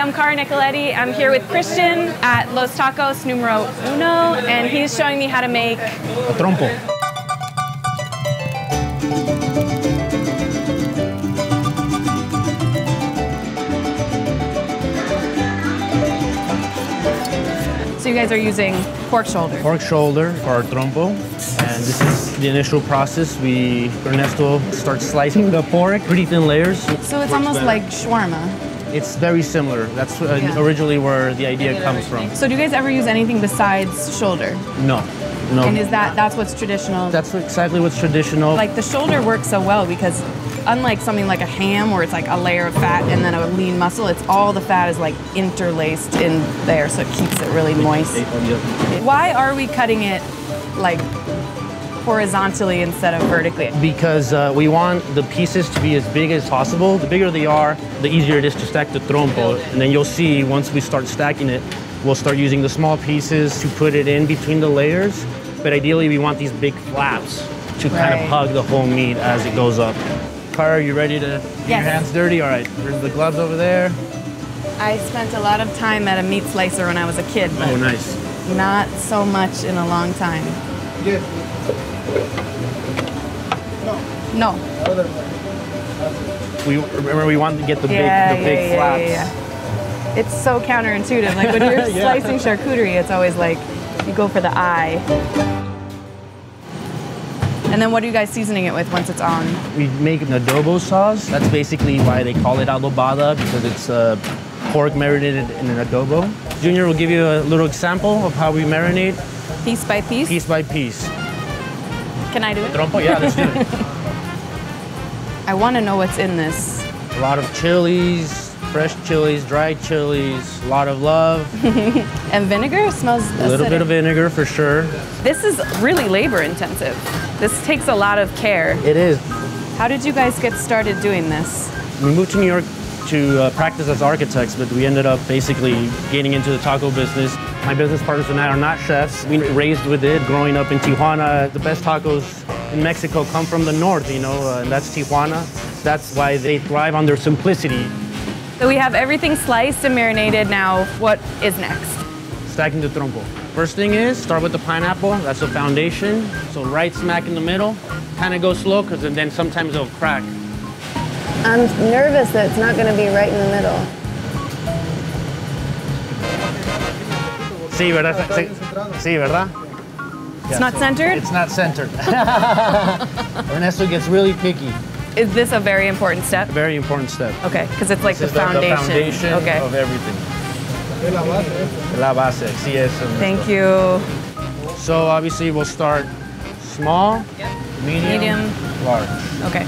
I'm Cara Nicoletti. I'm here with Christian at Los Tacos Numero Uno, and he's showing me how to make a trompo. So you guys are using pork shoulder? Pork shoulder for our trompo. And this is the initial process. Ernesto starts slicing the pork, pretty thin layers. So it's almost like shawarma. It's very similar. That's originally where the idea comes from. So do you guys ever use anything besides shoulder? No. No. And that's what's traditional? That's exactly what's traditional. Like the shoulder works so well because unlike something like a ham where it's like a layer of fat and then a lean muscle, it's all the fat is like interlaced in there, so it keeps it really moist. Why are we cutting it like horizontally instead of vertically? Because we want the pieces to be as big as possible. The bigger they are, the easier it is to stack the trompo. And then you'll see once we start stacking it, we'll start using the small pieces to put it in between the layers. But ideally, we want these big flaps to kind of hug the whole meat as it goes up. Cara, are you ready to get your hands dirty? All right, there's the gloves over there. I spent a lot of time at a meat slicer when I was a kid, but nice. Not so much in a long time. Yes. No. We want to get the big flaps. Yeah. It's so counterintuitive. Like when you're slicing charcuterie, it's always like you go for the eye. And then what are you guys seasoning it with once it's on? We make an adobo sauce. That's basically why they call it adobada, because it's pork marinated in an adobo. Junior will give you a little example of how we marinate. Piece by piece? Piece by piece. Can I do it? Trompo? Yeah, let's do it. I want to know what's in this. A lot of chilies, fresh chilies, dried chilies, a lot of love. And vinegar? It smells acidic. A little bit of vinegar for sure. This is really labor intensive. This takes a lot of care. It is. How did you guys get started doing this? We moved to New York to practice as architects, but we ended up basically getting into the taco business. My business partners and I are not chefs. We were raised with it, growing up in Tijuana. The best tacos in Mexico come from the north, you know, and that's Tijuana. That's why they thrive on their simplicity. So we have everything sliced and marinated. Now, what is next? Stacking the trompo. First thing is, start with the pineapple. That's the foundation. So right smack in the middle. Kind of go slow, because then sometimes it'll crack. I'm nervous that it's not going to be right in the middle. Sí, ¿verdad? Sí, ¿verdad? It's not centered? It's not centered. Ernesto gets really picky. Is this a very important step? A very important step. Okay, because it's like the foundation. The foundation of everything. La base, sí es. Thank you. So obviously we'll start small, medium, large. Okay.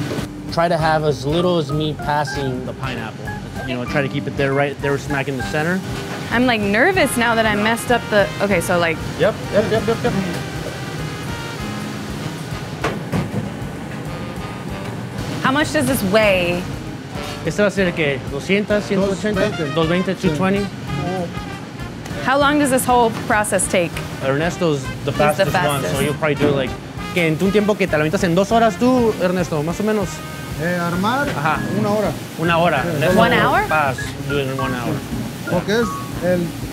Try to have as little as me passing the pineapple. You know, try to keep it there, right there, smack in the center. I'm like nervous now that I messed up the, okay, so like. Yep. How much does this weigh? Este va a ser que 200, 180, 220, 220. How long does this whole process take? Ernesto's the fastest one, so you'll probably do it like, que en un tiempo que te lo avientas en 2 horas tú, Ernesto, más o menos. Armar, una hora. Una hora. Ernesto 1 hour? Fast, do it in 1 hour. Porque es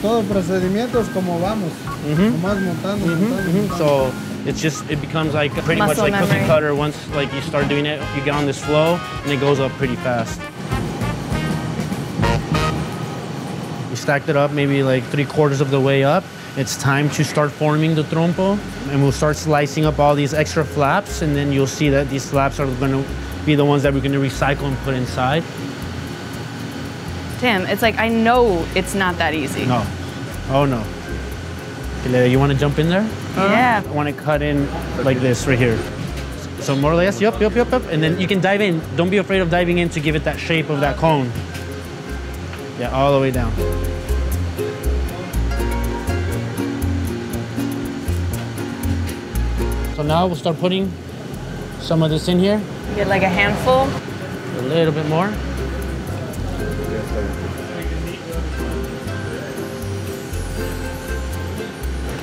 todo el procedimiento es como vamos, nomás montando. So it becomes like pretty much like cookie cutter. Once like you start doing it, you get on this flow, and it goes up pretty fast. We stacked it up maybe like 3/4 of the way up. It's time to start forming the trompo, and we'll start slicing up all these extra flaps, and then you'll see that these flaps are going to be the ones that we're going to recycle and put inside. Tim, it's like I know it's not that easy. No. Oh no. You want to jump in there? Yeah. I want to cut in like this right here. So more or less, yup. And then you can dive in. Don't be afraid of diving in to give it that shape of that cone. Yeah, all the way down. So now we'll start putting some of this in here. Get like a handful. A little bit more.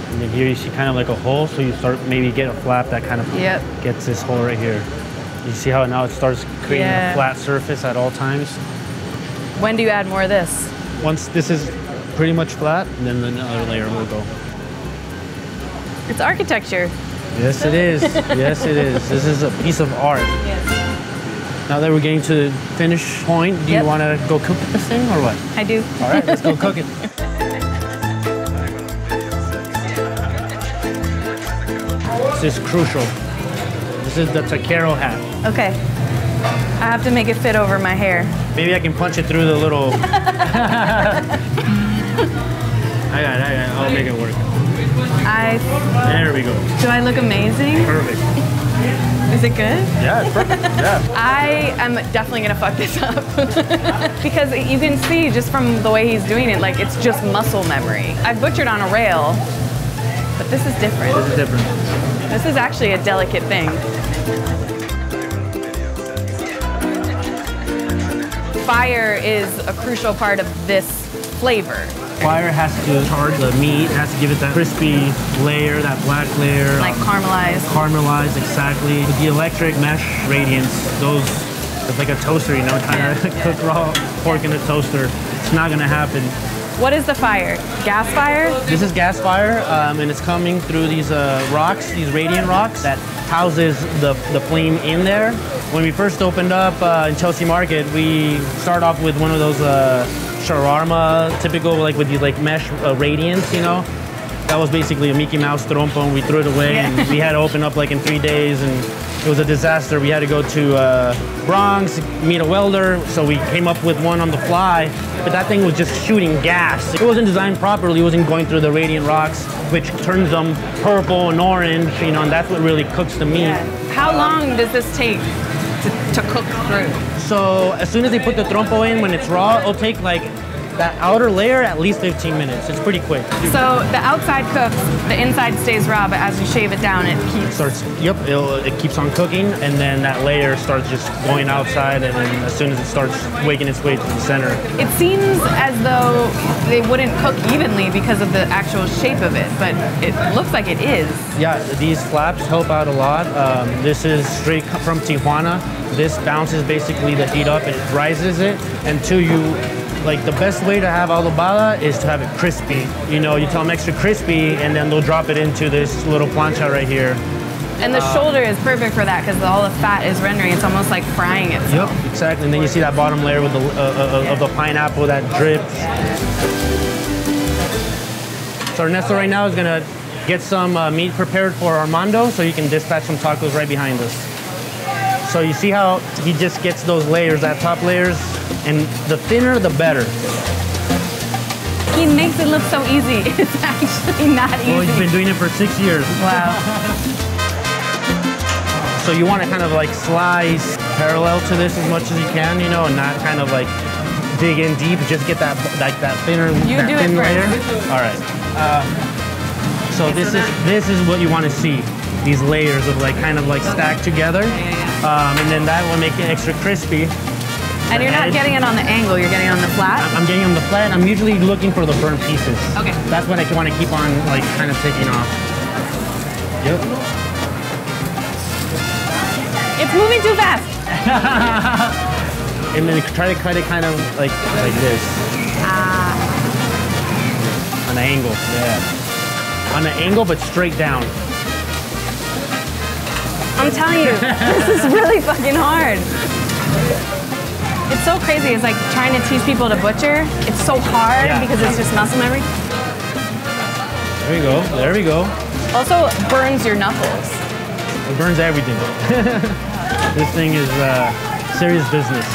And then here you see kind of like a hole, so you start maybe get a flap that kind of gets this hole right here. You see how now it starts creating a flat surface at all times? When do you add more of this? once this is pretty much flat, then another layer will go. It's architecture. Yes, it is. Yes, it is. This is a piece of art. Yes. Now that we're getting to the finish point, do you want to go cook this thing or what? I do. All right, let's go cook it. This is crucial. This is the taquero hat. Okay. I have to make it fit over my hair. Maybe I can punch it through the little... I got it. I'll make it work. There we go. Do I look amazing? Perfect. Is it good? Yeah, it's perfect. Yeah. I am definitely gonna fuck this up. Because you can see just from the way he's doing it, like it's just muscle memory. I've butchered on a rail, but this is different. This is different. This is actually a delicate thing. Fire is a crucial part of this flavor. Fire has to charge the meat, has to give it that crispy layer, that black layer. Like caramelized. Caramelized, exactly. With the electric mesh radiance, those, it's like a toaster, you know, trying to cook raw pork in a toaster. It's not gonna happen. What is the fire? Gas fire? This is gas fire, and it's coming through these rocks, these radiant rocks that houses the flame in there. When we first opened up in Chelsea Market, we start off with one of those shawarma, typical like with these like mesh radiance, you know. That was basically a Mickey Mouse trompo, and we threw it away. Yeah. And we had to open up like in 3 days, and it was a disaster. We had to go to Bronx, meet a welder, so we came up with one on the fly, but that thing was just shooting gas. It wasn't designed properly. It wasn't going through the radiant rocks, which turns them purple and orange, you know, and that's what really cooks the meat. Yeah. How long does this take to cook through? So as soon as they put the trompo in, when it's raw, it'll take like that outer layer at least 15 minutes. It's pretty quick. So the outside cooks, the inside stays raw, but as you shave it down, it keeps... It keeps on cooking, and then that layer starts just going outside, and then as soon as it starts waking its way to the center. It seems as though they wouldn't cook evenly because of the actual shape of it, but it looks like it is. Yeah, these flaps help out a lot. This is straight from Tijuana. This bounces basically the heat up, it rises it, and like the best way to have adobada is to have it crispy. You know, you tell them extra crispy, and then they'll drop it into this little plancha right here. And the shoulder is perfect for that because all the fat is rendering. It's almost like frying it. Yep, exactly. And then you see that bottom layer with the of the pineapple that drips. So Ernesto right now is gonna get some meat prepared for Armando, so he can dispatch some tacos right behind us. So you see how he just gets those layers, that top layers, and the thinner the better. He makes it look so easy. It's actually not easy. Well, he's been doing it for 6 years. Wow. So you want to kind of like slice parallel to this as much as you can, you know, and not kind of like dig in deep. Just get that like that thinner, that thin layer. All right. So this is what you want to see. These layers of like kind of like stacked together, and then that will make it extra crispy. And you're not getting it on the angle, you're getting it on the flat? I'm getting on the flat. I'm usually looking for the burnt pieces. Okay. That's what I want to keep on like kind of taking off. Yep. It's moving too fast. And then try to cut it kind of like this. On an angle, yeah. On an angle, but straight down. I'm telling you, this is really fucking hard. It's so crazy. It's like trying to teach people to butcher. It's so hard because it's just muscle memory. There we go. There we go. Also burns your knuckles. It burns everything. This thing is serious business.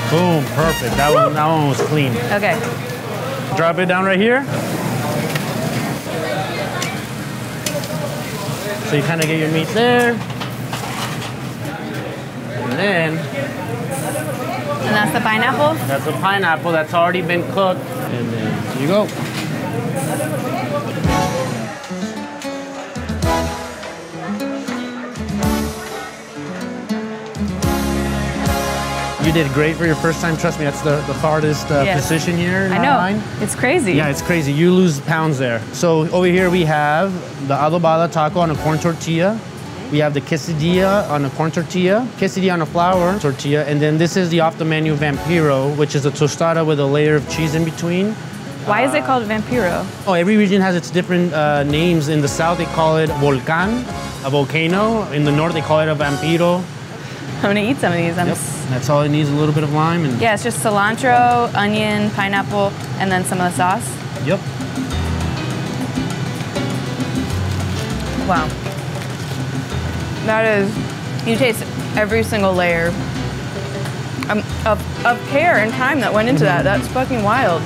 Boom, perfect. That one was clean. Okay. Drop it down right here. So you kind of get your meat there. And then... And that's the pineapple? That's a pineapple that's already been cooked. And then here you go. You did great for your first time. Trust me, that's the hardest position here in I know. line. It's crazy. Yeah, it's crazy. You lose pounds there. So over here we have the adobada taco on a corn tortilla. We have the quesadilla on a corn tortilla, quesadilla on a flour tortilla, and then this is the off-the-menu Vampiro, which is a tostada with a layer of cheese in between. Why is it called Vampiro? Oh, every region has its different names. In the south, they call it volcán, a volcano. In the north, they call it a vampiro. I'm gonna eat some of these. Yep. That's all it needs, a little bit of lime. And yeah, it's just cilantro, onion, pineapple, and then some of the sauce. Yep. Wow. That is, you taste every single layer of care and time that went into that. That's fucking wild.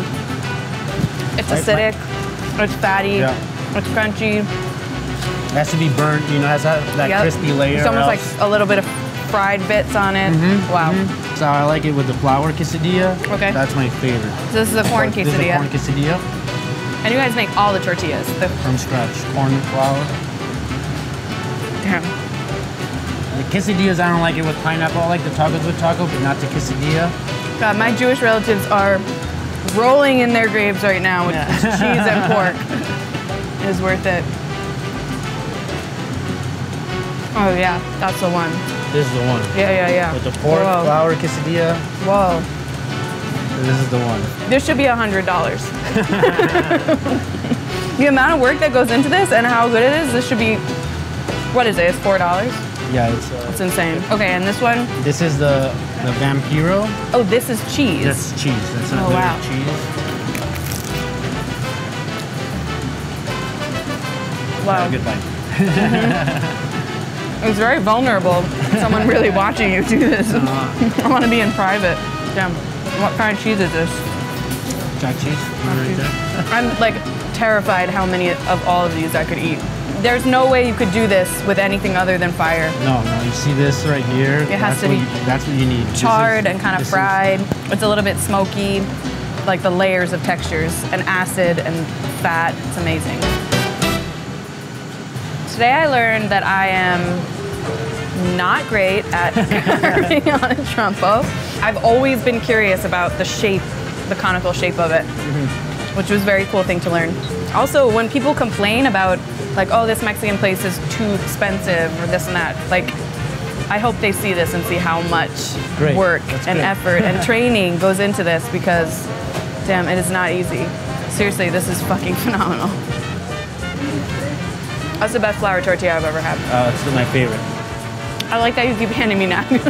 It's acidic, it's fatty, it's crunchy. It has to be burnt, you know, it has that crispy layer. It's almost like a little bit of fried bits on it. Wow. So I like it with the flour quesadilla. Okay. That's my favorite. So this is a corn quesadilla. This is a corn quesadilla. And you guys make all the tortillas. From scratch, corn and flour. Damn. The quesadillas, I don't like it with pineapple. I like the tacos with taco, but not the quesadilla. God, my Jewish relatives are rolling in their graves right now with cheese and pork. It is worth it. Oh yeah, that's the one. This is the one. Yeah. With the pork, flour, quesadilla. Whoa. This is the one. This should be $100. The amount of work that goes into this and how good it is, this should be, what is it, it's $4? Yeah, it's insane. Okay, and this one? This is the Vampiro. Oh, this is cheese. That's cheese. That's a layer of cheese. Wow. Good bite. It's very vulnerable. Someone really watching you do this. I want to be in private. Damn. What kind of cheese is this? Jack cheese. Right there. I'm like terrified how many of all of these I could eat. There's no way you could do this with anything other than fire. No. You see this right here? It has to be that's what you need. Charred and kind of fried. It's a little bit smoky, like the layers of textures and acid and fat. It's amazing. Today I learned that I am not great at carving on a Trompo. I've always been curious about the shape, the conical shape of it, which was a very cool thing to learn. Also, when people complain about like, oh, this Mexican place is too expensive or this and that, like, I hope they see this and see how much work and effort and training goes into this because, damn, it is not easy. Seriously, this is fucking phenomenal. That's the best flour tortilla I've ever had. It's my favorite. I like that you keep handing me napkins.